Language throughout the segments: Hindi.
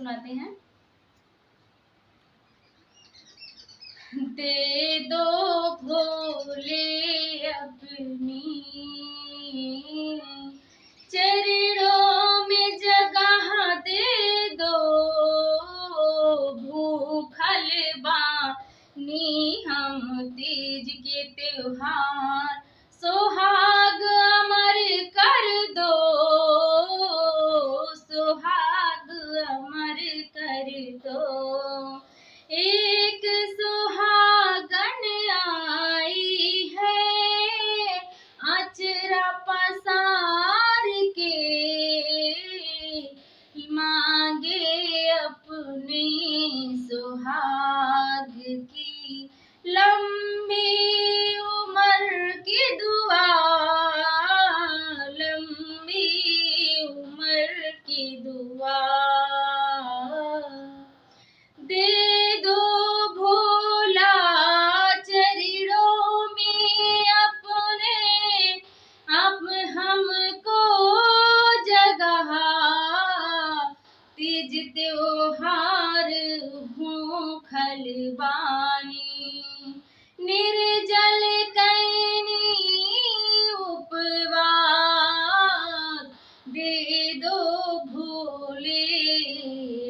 सुनाते हैं। दे दो भोले अपनी चरणों में जगह दे दो, भूखल बानी हम तीज के त्योहार, सुहाग अमर कर दो, सुहाग अमर कर दो। एक सुहागन आई है अचरा पसार के, मांगे अपने सुहाग की लंबी उम्र की दुआ, लंबी उम्र की दुआ। दे दो भोला चरणों में अपने, अब हमको जगह, तीज त्योहार भूखल बानी, निर्जल कैनी उपवास, दे दो भोले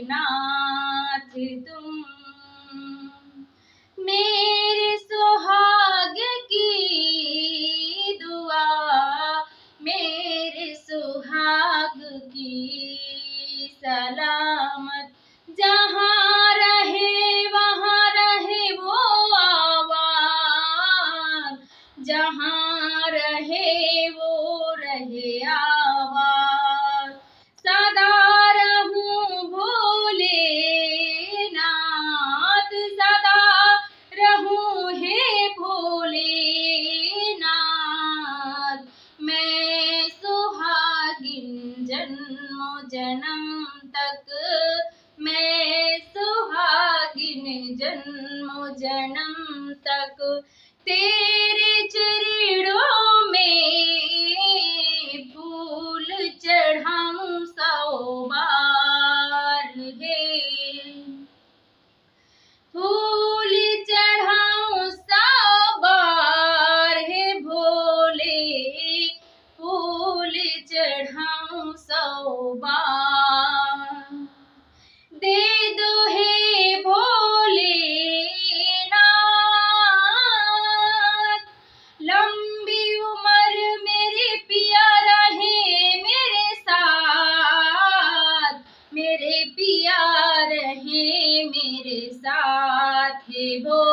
नाथ तुम मेरे सुहाग की दुआ, मेरे सुहाग की सलामत, जहाँ रहे वहाँ रहे वो आवाज़, जहाँ रहे वो रहे आवाज़, सदा रहूं भोले नाथ, सदा रहूं हे भोले नाथ, मैं सुहागिन जन्मों जन्म तक, मैं सुहागिन जन्मों जन्म तक तेरे चरणों में फूल चढ़ाऊं 100 बार है, फूल चढ़ाऊं 100 बार है भोले, फूल चढ़ाऊं 100 बार। दे दो हे भोले नाथ, लंबी उम्र मेरे पिया रहे मेरे साथ, मेरे पिया रहे मेरे साथ हे भोले।